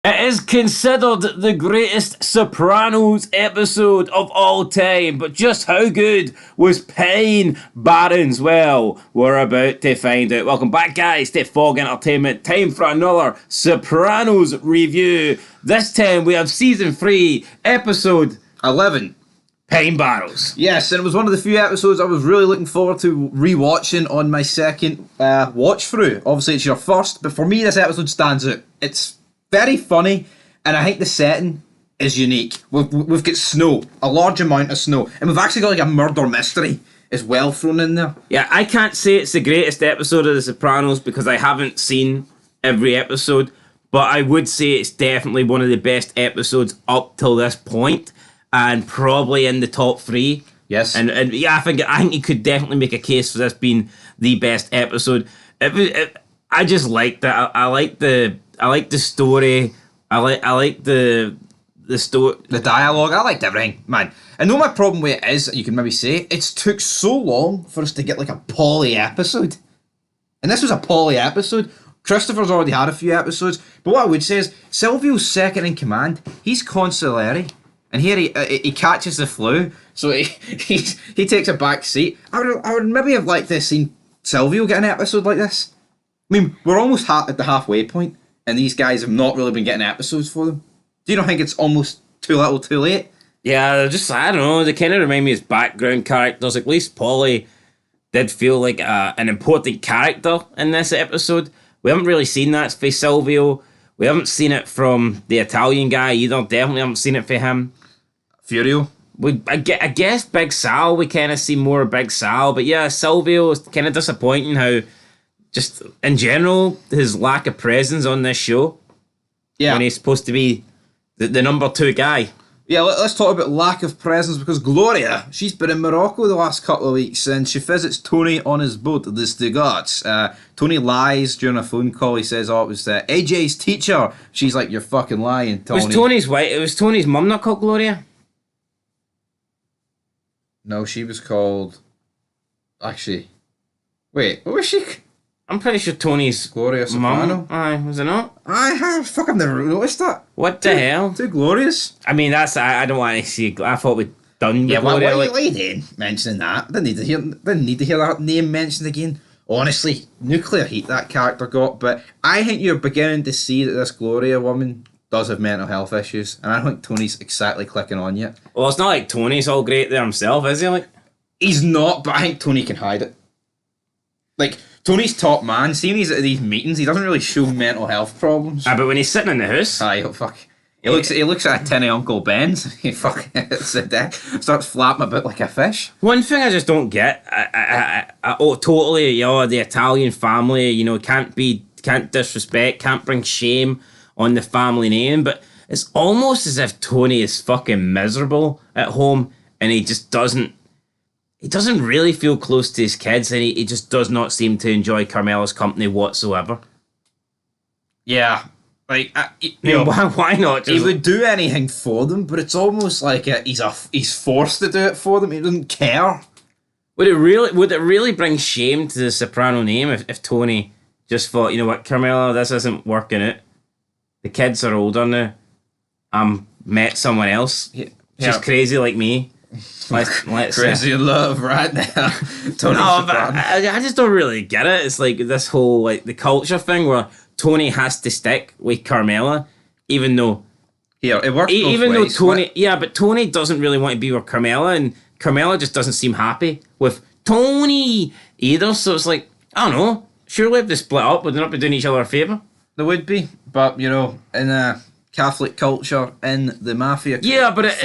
It is considered the greatest Sopranos episode of all time, but just how good was paying Barrens? Well, we're about to find out. Welcome back, guys, to Fog Entertainment. Time for another Sopranos review. This time we have season 3, episode 11. Pine Barrels. Yes, and it was one of the few episodes I was really looking forward to rewatching on my second watch through. Obviously, it's your first, but for me, this episode stands out. It's very funny, and I think the setting is unique. We've got snow, a large amount of snow, and we've actually got like a murder mystery as well thrown in there. Yeah, I can't say it's the greatest episode of The Sopranos because I haven't seen every episode, but I would say it's definitely one of the best episodes up till this point, and probably in the top 3. Yes, and yeah, I think you could definitely make a case for this being the best episode. I just liked it. I like the story. I like the story. The dialogue. I liked everything, man. I know my problem with it is, you can maybe say, it's took so long for us to get like a Paulie episode. And this was a Paulie episode. Christopher's already had a few episodes. But what I would say is, Silvio's second in command, he's consigliere. And here he catches the flu. So he takes a back seat. I would maybe have liked to have seen Silvio get an episode like this. I mean, we're almost at the halfway point, and these guys have not really been getting episodes for them. Do you not think it's almost too little too late? Yeah, they're just, I don't know, they kind of remind me as background characters. At least Paulie did feel like an important character in this episode. We haven't really seen that for Silvio. We haven't seen it from the Italian guy either. Definitely haven't seen it for him. Furio? I guess Big Sal, we kind of see more of Big Sal. But yeah, Silvio is kind of disappointing how, just in general, his lack of presence on this show. Yeah. When he's supposed to be the number 2 guy. Yeah, let's talk about lack of presence, because Gloria, she's been in Morocco the last couple of weeks, and she visits Tony on his boat, the Stigots. Tony lies during a phone call. He says, oh, it was AJ's teacher. She's like, you're fucking lying, Tony. It was Tony's mum not called Gloria? No, she was called... Actually... Wait, what was she... I'm pretty sure Tony's Gloria Soprano. Mum. Aye, was it not? I've never noticed that. What the hell? Too glorious. I mean, I don't want to see. I thought we'd done with Yeah, Gloria. why are you doing mentioning that? Didn't need to hear that name mentioned again. Honestly, nuclear heat that character got, but I think you're beginning to see that this Gloria woman does have mental health issues, and I don't think Tony's exactly clicking on yet. Well, it's not like Tony's all great there himself, is he? Like, he's not, but I think Tony can hide it. Like, Tony's top man. Seeing he's at these meetings, he doesn't really show mental health problems. but when he's sitting in the house, Oh fuck. He looks at a tinny Uncle Ben's. He fucking hits the deck, starts flapping about like a fish. one thing I just don't get, totally, the Italian family, can't disrespect, can't bring shame on the family name, but it's almost as if Tony is fucking miserable at home, and he just doesn't really feel close to his kids, and he just does not seem to enjoy Carmela's company whatsoever. Yeah. Like, why not? He would do anything for them, but it's almost like he's forced to do it for them. He doesn't care. Would it really bring shame to the Soprano name if Tony just thought, you know what, Carmela, this isn't working out. The kids are older now. Met someone else. Yeah. She's crazy like me. Let's Crazy in love right now. Tony no, but Soprano. I just don't really get it. It's like this whole the culture thing where Tony has to stick with Carmela, even though It works even both ways. though Tony, but Tony doesn't really want to be with Carmela, and Carmela just doesn't seem happy with Tony either. So it's like, I don't know. Surely if they split up, would they not be doing each other a favour? There would be, but in a Catholic culture, in the mafia. Yeah, but it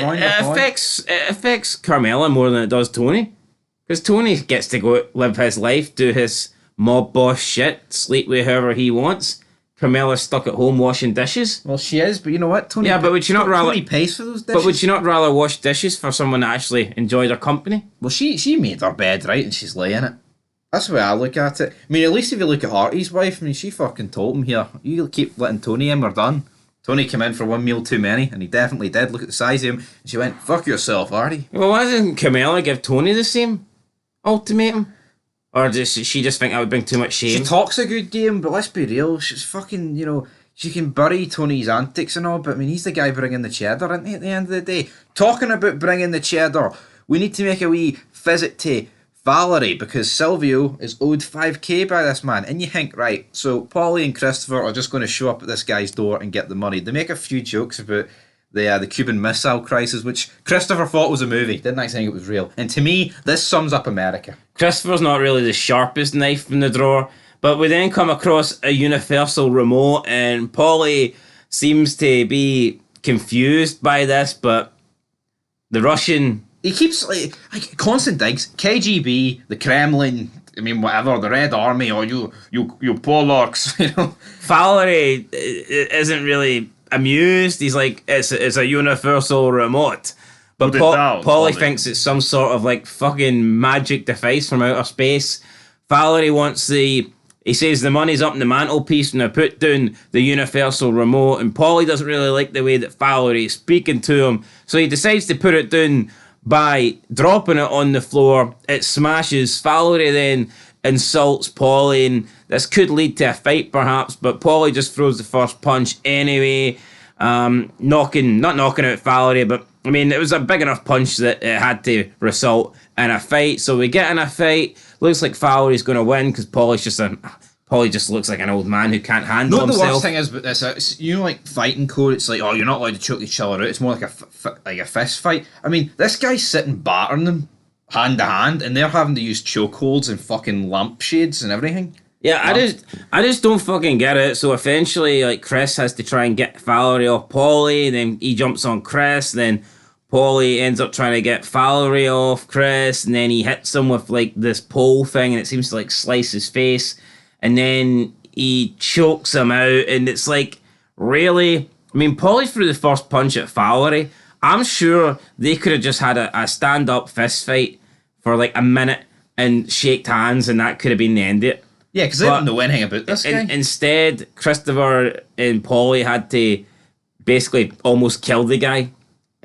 affects Carmela more than it does Tony, because Tony gets to go live his life, do his mob boss shit, sleep with whoever he wants. Carmela's stuck at home washing dishes. Well, she is, but you know what, Tony? Yeah, but would you not rather? Tony pays for those dishes. But would you not rather wash dishes for someone that actually enjoyed her company? Well, she made her bed right, and she's laying it. That's the way I look at it. I mean, at least if you look at Artie's wife, I mean, she fucking told him here, you keep letting Tony in, we're done. Tony came in for one meal too many, and he definitely did. Look at the size of him. And she went, fuck yourself, Artie. Well, why didn't Carmela give Tony the same ultimatum? Or does she just think that would bring too much shame? She talks a good game, but let's be real, she's fucking, you can bury Tony's antics and all, but I mean, he's the guy bringing the cheddar, isn't he, at the end of the day? Talking about bringing the cheddar, we need to make a wee visit to Valerie, because Silvio is owed 5k by this man. And you think, right, so Paulie and Christopher are just going to show up at this guy's door and get the money. They make a few jokes about the Cuban Missile Crisis, which Christopher thought was a movie. Didn't actually think it was real. And to me, this sums up America. Christopher's not really the sharpest knife in the drawer, but we then come across a universal remote, and Paulie seems to be confused by this, but the Russian... He keeps, like constant digs. KGB, the Kremlin, I mean, whatever, the Red Army, or you Polacks, you know. Valerie isn't really amused. He's like, it's a universal remote. But Paulie thinks it's some sort of like fucking magic device from outer space. Valerie wants he says the money's up in the mantelpiece and I put down the universal remote, and Paulie doesn't really like the way that Valerie is speaking to him, so he decides to put it down by dropping it on the floor. It smashes. Valerie then insults Paulie, and this could lead to a fight perhaps, but Paulie just throws the first punch anyway, not knocking out Valerie, but I mean, it was a big enough punch that it had to result in a fight. So we get in a fight. Looks like Valerie's going to win because Paulie just looks like an old man who can't handle himself. The worst thing is, but this, you know, like fighting code, it's like, oh, you're not allowed to choke each other out. It's more like a fist fight. I mean, this guy's sitting battering them hand to hand, and they're having to use chokeholds and fucking lampshades and everything. Yeah, I just don't fucking get it. So eventually, like, Chris has to try and get Valerie off Paulie, then he jumps on Chris, then Paulie ends up trying to get Valerie off Chris, and then he hits him with like this pole thing, and it seems to like slice his face, and then he chokes him out, and it's like, really? I mean, Paulie threw the first punch at Valerie. I'm sure they could have just had a stand-up fist fight for like a minute and shaked hands, and that could have been the end of it. Yeah, because they didn't know anything about this guy. Instead, Christopher and Paulie had to basically almost kill the guy.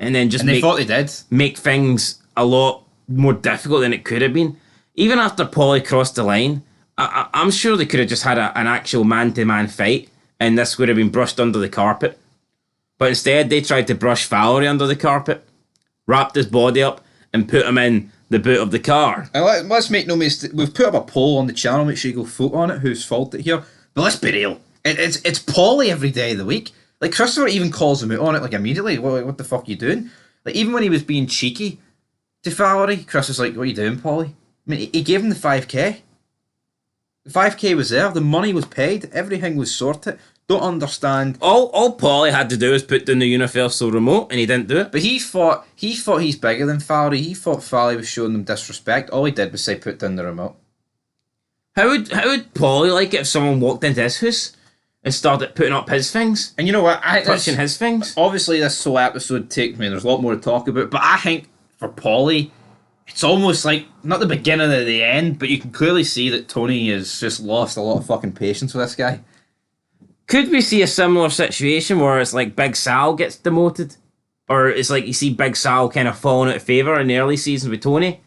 And then just they thought they did. Make things a lot more difficult than it could have been. Even after Paulie crossed the line, I'm sure they could have just had an actual man-to-man fight, and this would have been brushed under the carpet. But instead, they tried to brush Valerie under the carpet, wrapped his body up, and put him in the boot of the car. And let's make no mistake, we've put up a poll on the channel, make sure you go vote on it, whose fault it here. But let's be real, it's Paulie every day of the week. Like, Christopher even calls him out on it, like, immediately. What the fuck are you doing? Like, even when he was being cheeky to Valerie, Chris was like, what are you doing, Paulie? I mean, he gave him the 5k. The 5k was there, the money was paid, everything was sorted. Don't understand. All Paulie had to do was put down the universal remote, and he didn't do it. But he thought he's bigger than Valerie. He thought Valerie was showing them disrespect. All he did was say, put down the remote. How would Paulie like it if someone walked into his house and started putting up his things? And you know what? Touching his things? Obviously, this whole episode takes me, there's a lot more to talk about, but I think for Paulie, it's almost like, not the beginning of the end, but you can clearly see that Tony has just lost a lot of fucking patience with this guy. Could we see a similar situation where it's like Big Sal gets demoted? Or it's like you see Big Sal kind of falling out of favour in the early seasons with Tony?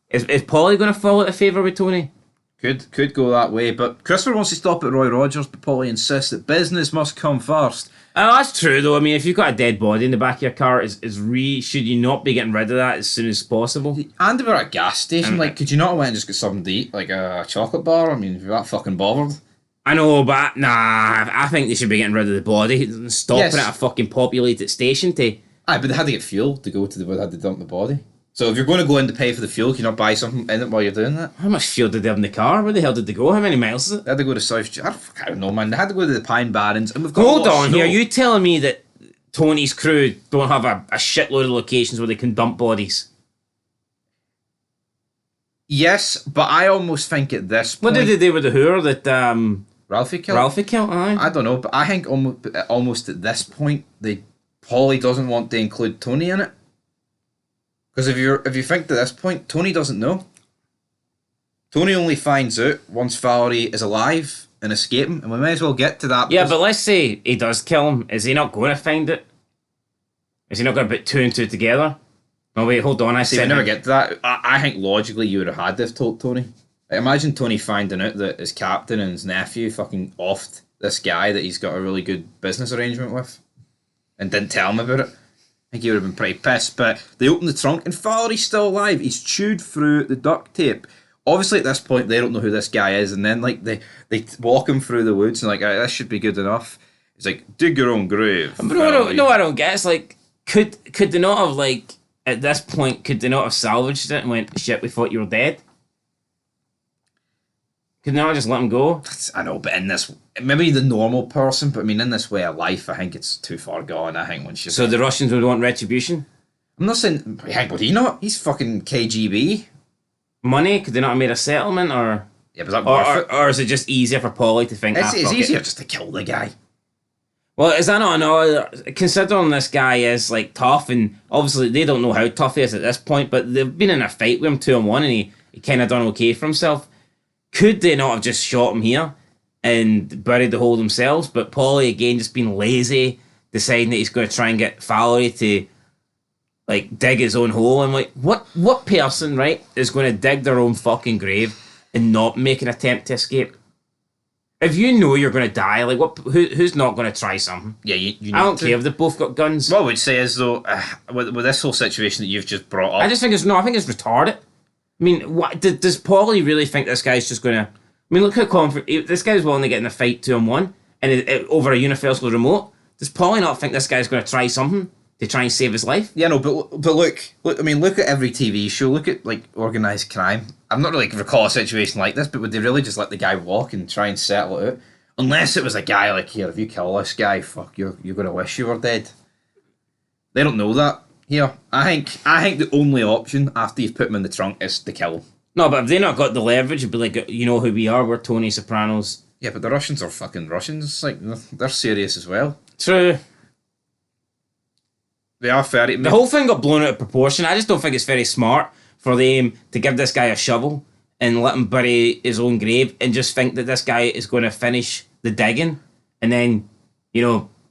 Is Paulie going to fall out of favour with Tony? Could go that way, but Christopher wants to stop at Roy Rogers, but Paulie insists that business must come first. That's true though. I mean, if you've got a dead body in the back of your car, should you not be getting rid of that as soon as possible? And if we're at a gas station, like, could you not went and just get something to eat, like a chocolate bar? I mean, if you're that fucking bothered. I know, but nah, I think they should be getting rid of the body and stopping at a fucking populated station to... Aye, but they had to get fuel to go to where they had to dump the body. So if you're going to go in to pay for the fuel, can you not buy something in it while you're doing that? How much fuel did they have in the car? Where the hell did they go? How many miles is it? They had to go to South... I don't know, man. They had to go to the Pine Barrens, and we've got Hold on here, you telling me that Tony's crew don't have a shitload of locations where they can dump bodies? Yes, but I almost think at this point... What did they do with the whore that... Ralphie killed, aye. I don't know, but I think almost at this point, Paulie doesn't want to include Tony in it. Because if you think to this point, Tony doesn't know. Tony only finds out once Valerie is alive and escaping, and we may as well get to that. Yeah, but let's say he does kill him. Is he not going to find it? Is he not going to put two and two together? Oh wait, hold on. We never get to that. I think logically you would have had to have told Tony. Imagine Tony finding out that his captain and his nephew fucking offed this guy that he's got a really good business arrangement with and didn't tell him about it. I think he would have been pretty pissed. But they open the trunk and Valerie's still alive. He's chewed through the duct tape. Obviously, at this point, they don't know who this guy is, and then like they walk him through the woods and like, this should be good enough. He's like, dig your own grave. But I don't get. It's like, could they not have like at this point? Could they not have salvaged it and went, shit, we thought you were dead? Could they not just let him go? I know, but in this, maybe the normal person, but I mean, in this way of life, I think it's too far gone. I think once you. So the Russians would want retribution. I'm not saying. Hank, would he not? He's fucking KGB. Money? Could they not have made a settlement, or yeah, but that worth it? Or is it just easier for Paulie to think? It's easier just to kill the guy. Well, is that not another? Considering this guy is like tough, and obviously they don't know how tough he is at this point, but they've been in a fight with him 2-on-1, and he kind of done okay for himself. Could they not have just shot him here and buried the hole themselves? But Paulie again just being lazy, deciding that he's going to try and get Valerie to like dig his own hole. I'm like, what person, right, is going to dig their own fucking grave and not make an attempt to escape? If you know you're going to die, like who's not going to try something? Yeah, you need I don't care if they've both got guns. What I would say is though, with this whole situation that you've just brought up, I think it's retarded. I mean, what does Paulie really think this guy's just going to? I mean, look how confident this guy's willing to get in a fight 2-on-1 and over a universal remote. Does Paulie not think this guy's going to try something to try and save his life? Yeah, no, but look. I mean, look at every TV show. Look at like organised crime. I'm not really recall a situation like this, but would they really just let the guy walk and try and settle it out? Unless it was a guy like, here, if you kill this guy, fuck, you're gonna wish you were dead. They don't know that. Here, I think the only option after you've put him in the trunk is to kill him. No, but if they not got the leverage, it'd be like, you know who we are. We're Tony Sopranos. Yeah, but the Russians are fucking Russians. Like they're serious as well. True. They are very. The whole thing got blown out of proportion. I just don't think it's very smart for them to give this guy a shovel and let him bury his own grave and just think that this guy is going to finish the digging and then,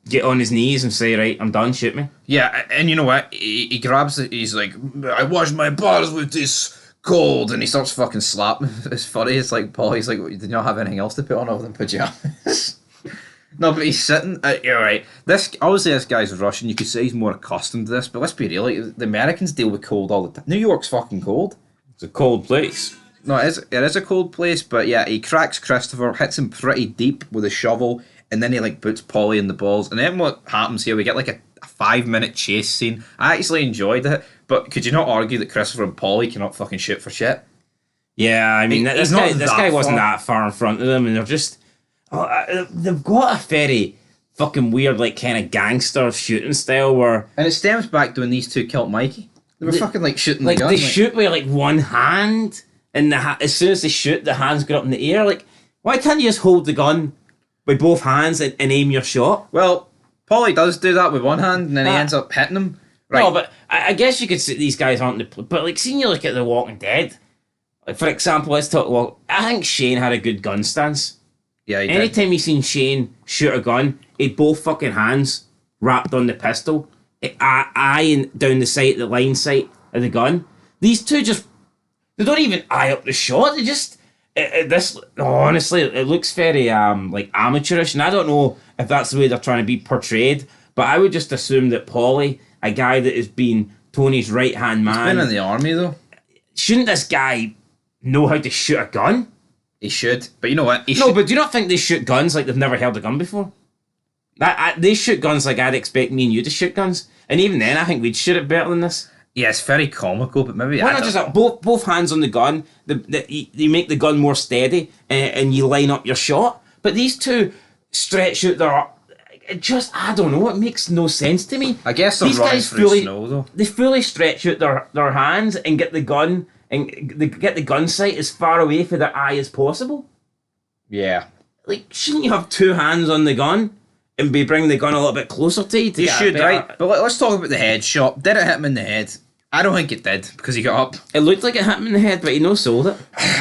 get on his knees and say, right, I'm done, shoot me. Yeah, and you know what? He grabs it, he's like, I washed my bars with this cold, and he starts fucking slapping his furry. It's like, Paul, he's like, did you not have anything else to put on other than pajamas? No, but he's sitting. You're right. Obviously, this guy's Russian. You could say he's more accustomed to this. But let's be real. Like, the Americans deal with cold all the time. New York's fucking cold. It's a cold place. No, it is a cold place. But yeah, he cracks Christopher, hits him pretty deep with a shovel, and then he like boots Paulie in the balls. And then what happens here? We get like a 5-minute chase scene. I actually enjoyed it. But could you not argue that Christopher and Paulie cannot fucking shoot for shit? Yeah, I mean, this guy wasn't that far in front of them, and they're just. They've got a very fucking weird, like, kind of gangster shooting style where... And it stems back to when these two killed Mikey. They were fucking, like, shooting the gun. They shoot with, like, one hand, and as soon as they shoot, the hands go up in the air. Like, why can't you just hold the gun with both hands and aim your shot? Well, Paulie does do that with one hand, and then he ends up hitting him. Right. No, but I guess you could say these guys aren't... But, like, seeing you look at The Walking Dead, like, for example, let's talk... Well, I think Shane had a good gun stance. Yeah, anytime you seen Shane shoot a gun, he'd both fucking hands wrapped on the pistol, eyeing down the line sight of the gun. These two they don't even eye up the shot. They just honestly, it looks very like amateurish, and I don't know if that's the way they're trying to be portrayed. But I would just assume that Paulie, a guy that has been Tony's right hand man, he's been in the army though. Shouldn't this guy know how to shoot a gun? He should, but you know what? But do you not think they shoot guns like they've never held a gun before? They shoot guns like I'd expect me and you to shoot guns, and even then, I think we'd shoot it better than this. Yeah, it's very comical, but maybe why not just both hands on the gun? You make the gun more steady, and you line up your shot. But these two stretch out I don't know. It makes no sense to me. I guess these guys snow though. They fully stretch out their hands and get the gun. And they get the gun sight as far away from their eye as possible. Yeah. Like, shouldn't you have two hands on the gun and be bringing the gun a little bit closer to you? You should, right? But let's talk about the headshot. Did it hit him in the head? I don't think it did, because he got up. It looked like it hit him in the head, but he no sold it.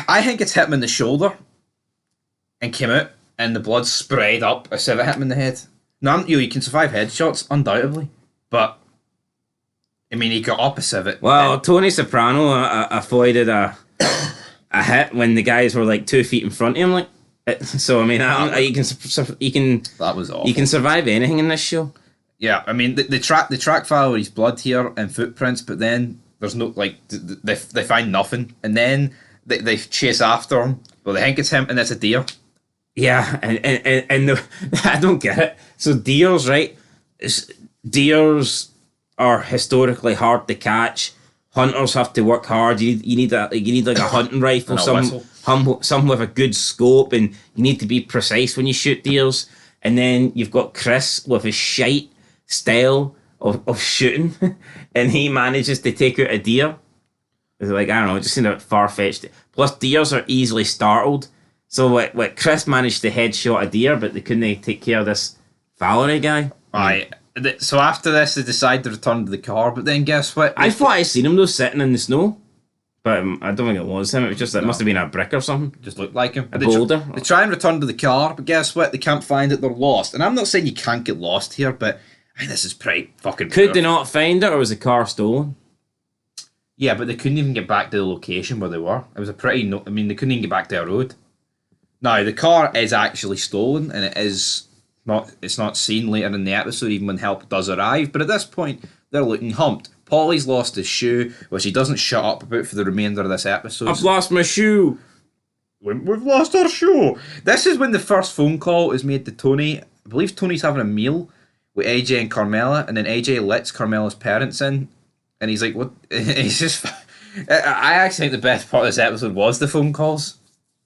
I think it's hit him in the shoulder and came out, and the blood spread up as if it hit him in the head. Now, you can survive headshots, undoubtedly, but I mean, he got opposite of it. Well, Tony Soprano avoided a hit when the guys were like 2 feet in front of him. Like, So I mean, That was awful. you can survive anything in this show. Yeah, I mean, they track Valery's blood here and footprints, but then there's no, like, they find nothing. And then they chase after him. Well, they think it's him, and it's a deer. Yeah, and I don't get it. So deers, right? Deers are historically hard to catch. Hunters have to work hard. You need like a hunting rifle, some with a good scope, and you need to be precise when you shoot deers. And then you've got Chris with his shite style of shooting, and he manages to take out a deer. It's like, I don't know, it just seemed a bit far-fetched. Plus, deers are easily startled. So what Chris managed to headshot a deer, but they couldn't take care of this Valerie guy. Aye. So after this, they decide to return to the car, but then guess what? I thought I seen him though sitting in the snow, but I don't think it was him. It was just it must have been a brick or something. Just looked like him. A boulder. They try and return to the car, but guess what? They can't find it. They're lost. And I'm not saying you can't get lost here, but I think this is pretty fucking. Could they not find it, or was the car stolen? Yeah, but they couldn't even get back to the location where they were. It was a pretty. I mean, they couldn't even get back to a road. Now the car is actually stolen, and it is. It's not seen later in the episode, even when help does arrive. But at this point, they're looking humped. Paulie's lost his shoe, which he doesn't shut up about for the remainder of this episode. I've lost my shoe. We've lost our shoe. This is when the first phone call is made to Tony. I believe Tony's having a meal with AJ and Carmela, and then AJ lets Carmela's parents in, and he's like, "What?" He's just. I actually think the best part of this episode was the phone calls,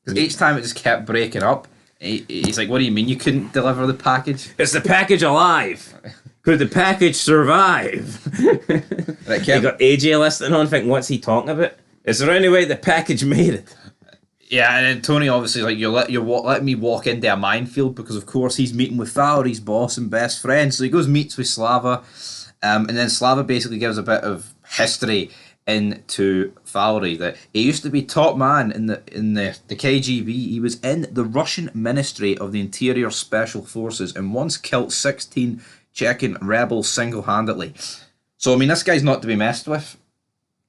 because each time it just kept breaking up. He's like, "What do you mean you couldn't deliver the package? Is the package alive? Could the package survive?" You got AJ listening on, thinking, "What's he talking about? Is there any way the package made it?" Yeah, and then Tony obviously like, "You're letting me walk into a minefield," because of course he's meeting with Valerie's boss and best friend. So he goes meets with Slava, and then Slava basically gives a bit of history into Valerie, that he used to be top man in the KGB. He was in the Russian Ministry of the Interior Special Forces and once killed 16 Chechen rebels single-handedly. So I mean, this guy's not to be messed with.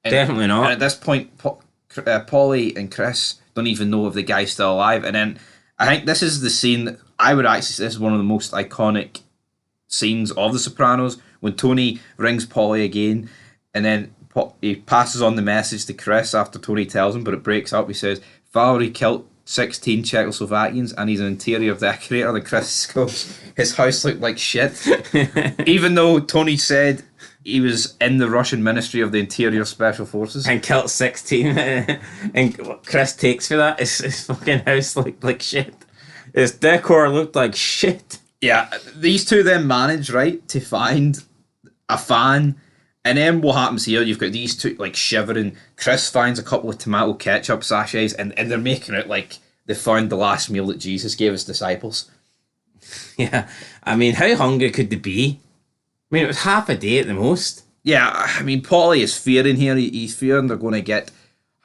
Definitely not. And at this point, Paulie and Chris don't even know if the guy's still alive. And then I think this is the scene that I would actually say this is one of the most iconic scenes of The Sopranos, when Tony rings Paulie again, and then he passes on the message to Chris after Tony tells him, but it breaks up. He says, "Valerie killed 16 Czechoslovakians and he's an interior decorator." And Chris goes, "His house looked like shit." Even though Tony said he was in the Russian Ministry of the Interior Special Forces. And killed 16. And what Chris takes for that is his fucking house looked like shit. His decor looked like shit. Yeah, these two then manage, right, to find a fan. And then what happens here, you've got these two, like, shivering. Chris finds a couple of tomato ketchup sachets, and they're making it like they found the last meal that Jesus gave his disciples. Yeah, I mean, how hungry could they be? I mean, it was half a day at the most. Yeah, I mean, Paulie is fearing here. He's fearing they're going to get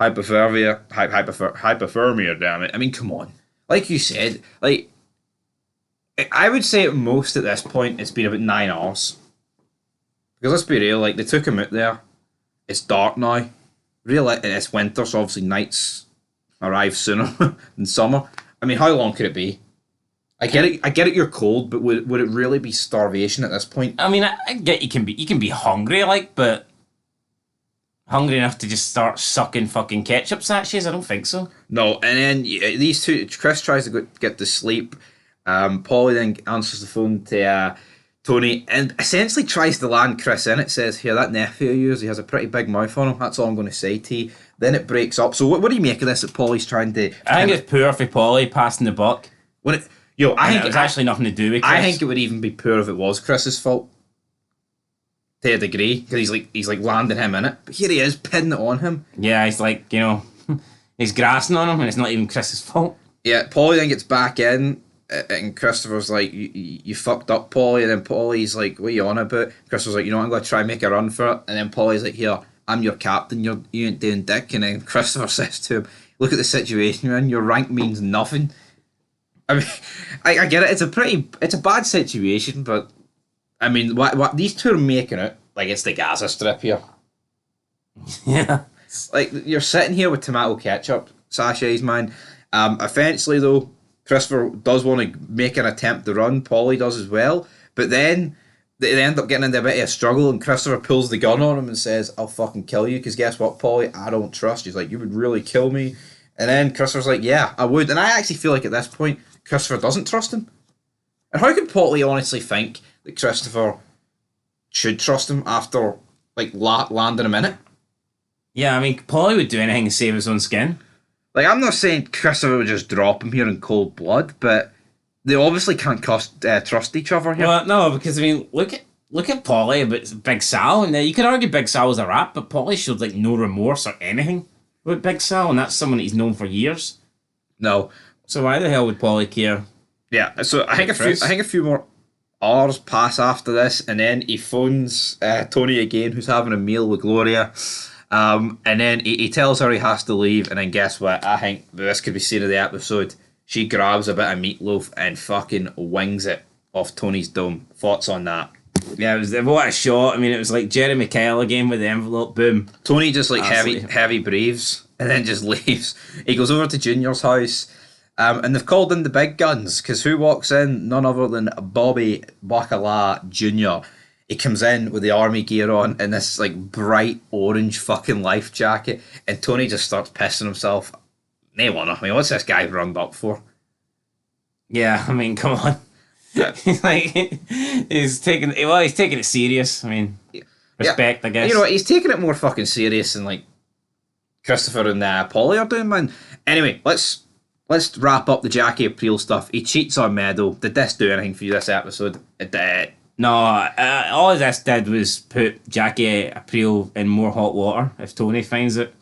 hypothermia, damn it. I mean, come on. Like you said, like, I would say at most at this point, it's been about 9 hours. Because let's be real, like, they took him out there. It's dark now. Really, it's winter, so obviously nights arrive sooner than summer. I mean, how long could it be? I get it. You're cold, but would it really be starvation at this point? I mean, I get you can be hungry, like, but hungry enough to just start sucking fucking ketchup sachets? I don't think so. No, and then these two, Chris tries to get to sleep. Paulie then answers the phone to Tony and essentially tries to land Chris in. It says here, "That nephew of yours, he has a pretty big mouth on him. That's all I'm going to say to you." Then it breaks up. So what do you make of this? That Paulie's trying to? I think it's poor for Paulie passing the buck. I think it was actually nothing to do with Chris. I think it would even be poor if it was Chris's fault, to a degree, because he's like landing him in it. But here he is pinning it on him. Yeah, he's like, he's grassing on him, and it's not even Chris's fault. Yeah, Paulie then gets back in. And Christopher's like, you fucked up, Paulie. And then Paulie's like, "What are you on about?" Christopher's like, "I'm going to try and make a run for it." And then Paulie's like, "Here, I'm your captain. You ain't doing dick." And then Christopher says to him, "Look at the situation you're in. Your rank means nothing." I mean, I get it. It's a bad situation, but I mean, what these two are making it like it's the Gaza Strip here. Yeah, like you're sitting here with tomato ketchup sachets, man. Eventually, though, Christopher does want to make an attempt to run. Paulie does as well. But then they end up getting into a bit of a struggle, and Christopher pulls the gun on him and says, I'll fucking kill you, because guess what, Paulie? I don't trust you. He's like, you would really kill me? And then Christopher's like, yeah, I would. And I actually feel like at this point, Christopher doesn't trust him. And how could Paulie honestly think that Christopher should trust him after, like, landing him in it? Yeah, I mean, Paulie would do anything to save his own skin. Like, I'm not saying Christopher would just drop him here in cold blood, but they obviously can't trust each other here. Well, no, because, I mean, look at Paulie, but Big Sal, and you could argue Big Sal was a rat, but Paulie showed, like, no remorse or anything with Big Sal, and that's someone he's known for years. No. So why the hell would Paulie care? Yeah, so I think a few more hours pass after this, and then he phones Tony again, who's having a meal with Gloria. And then he tells her he has to leave, and then guess what? I think this could be seen in the episode. She grabs a bit of meatloaf and fucking wings it off Tony's dome. Thoughts on that? Yeah, it was what a shot. I mean, it was like Jerry McKell again with the envelope. Boom. Tony just like Absolutely. heavy breathes and then just leaves. He goes over to Junior's house, and they've called in the big guns, because who walks in? None other than Bobby Bacala Jr. He comes in with the army gear on and this like bright orange fucking life jacket, and Tony just starts pissing himself. No wonder. I mean, what's this guy run up for? Yeah, I mean, come on. He's taking it serious. I mean, respect, I guess. You know what? He's taking it more fucking serious than like Christopher and Paulie are doing, man. Anyway, let's wrap up the Jackie Aprile stuff. He cheats on Meadow. Did this do anything for you this episode? It did. No, all this did was put Jackie Aprile in more hot water if Tony finds it.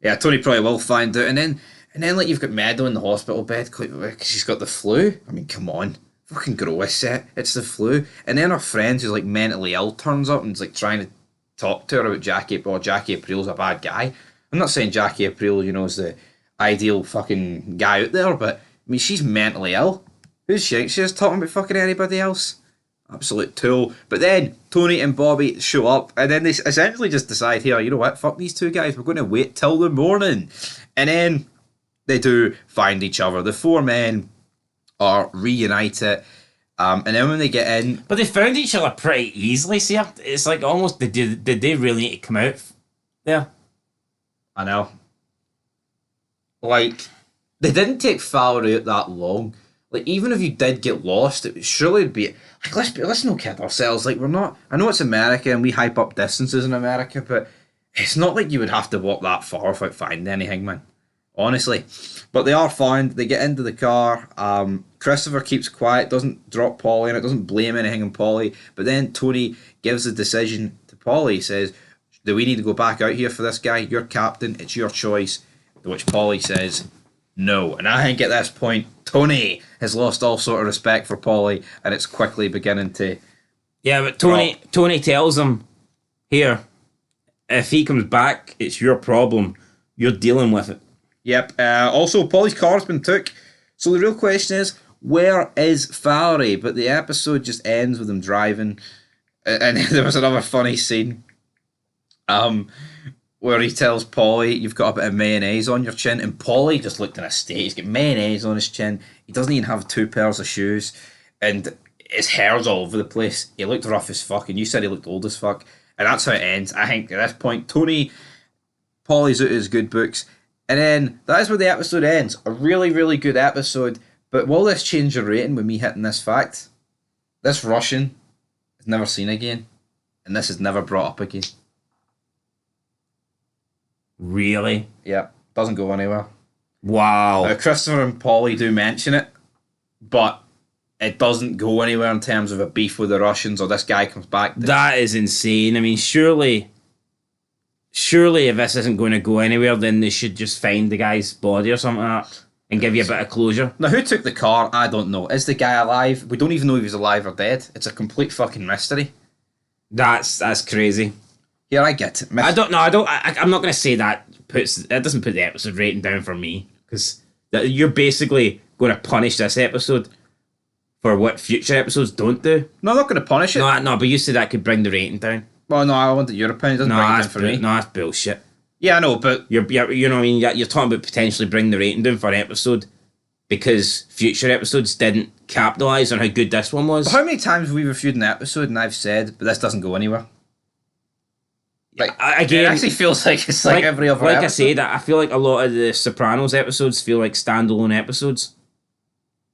Yeah, Tony probably will find out. And then like you've got Meadow in the hospital bed because she's got the flu. I mean, come on. Fucking gross, it's the flu. And then her friend who's like mentally ill turns up and is like trying to talk to her about Jackie Aprile's a bad guy. I'm not saying Jackie Aprile, is the ideal fucking guy out there, but I mean, she's mentally ill. Who's she? She's talking about fucking anybody else. Absolute tool. But then Tony and Bobby show up, and then they essentially just decide, here, you know what, fuck these two guys, we're going to wait till the morning. And then they do find each other. The four men are reunited, and then when they get in... But they found each other pretty easily, see? It's like almost, did they really need to come out there? I know. Like, they didn't take Valerie out that long. Like, even if you did get lost, it surely would be... Like, let's not kid ourselves. Like, we're not... I know it's America and we hype up distances in America, but it's not like you would have to walk that far without finding anything, man. Honestly. But they are found. They get into the car. Christopher keeps quiet, doesn't drop Paulie in it, doesn't blame anything on Paulie. But then Tony gives the decision to Paulie. He says, do we need to go back out here for this guy? You're captain. It's your choice. To which Paulie says... no. And I think at this point, Tony has lost all sort of respect for Paulie, and it's quickly beginning to... Yeah, but Tony tells him, here, if he comes back, it's your problem. You're dealing with it. Yep. Also, Paulie's car's been took. So the real question is, where is Valerie? But the episode just ends with him driving. And there was another funny scene. Where he tells Paulie, you've got a bit of mayonnaise on your chin, and Paulie just looked in a state. He's got mayonnaise on his chin. He doesn't even have 2 pairs of shoes, and his hair's all over the place. He looked rough as fuck, and you said he looked old as fuck. And that's how it ends. I think at this point, Paulie's out of his good books, and then that is where the episode ends. A really, really good episode, but will this change your rating with me hitting this fact? This Russian is never seen again, and this is never brought up again. Really? Yeah, doesn't go anywhere. Wow. Now, Christopher and Paulie do mention it, but it doesn't go anywhere in terms of a beef with the Russians or this guy comes back. That is insane. I mean, surely if this isn't going to go anywhere, then they should just find the guy's body or something like that and give you a bit of closure. Now, who took the car? I don't know. Is the guy alive? We don't even know if he's alive or dead. It's a complete fucking mystery. That's crazy. Yeah, I get it. I don't know. I'm not going to say that doesn't put the episode rating down for me, because you're basically going to punish this episode for what future episodes don't do. No, I'm not going to punish it. No, but you said that could bring the rating down. Well, no, I wanted your opinion. It doesn't bring it down for me. No, that's bullshit. Yeah, I know, but You know what I mean? You're talking about potentially bring the rating down for an episode because future episodes didn't capitalise on how good this one was. How many times have we reviewed an episode and I've said, but this doesn't go anywhere? Like, Again, it actually feels like it's like every other like episode. I said, I feel like a lot of the Sopranos episodes feel like standalone episodes.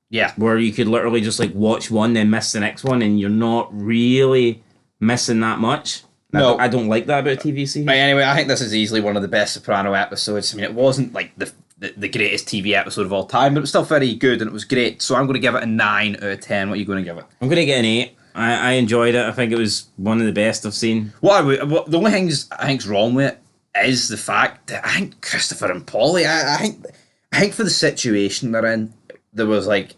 Yeah. Where you could literally just like watch one, then miss the next one, and you're not really missing that much. No. I don't like that about a TV series. Right, anyway, I think this is easily one of the best Soprano episodes. I mean, it wasn't like the greatest TV episode of all time, but it was still very good and it was great. So I'm going to give it a 9 out of 10. What are you going to give it? I'm going to get an 8. I enjoyed it. I think it was one of the best I've seen. The only things I think's wrong with it is the fact that I think Christopher and Paulie, I think for the situation they're in, there was like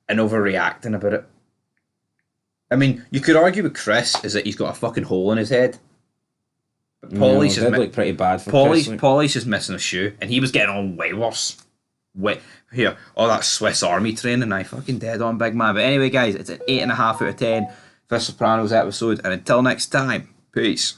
an overreacting about it. I mean, you could argue with Chris is that he's got a fucking hole in his head. But Paulie's just look pretty bad for Chris. Paulie's just missing a shoe, and he was getting on way worse. Here, all that Swiss Army training, I fucking dead on, big man. But anyway, guys, it's an 8.5 out of 10 for Sopranos episode, and until next time, peace.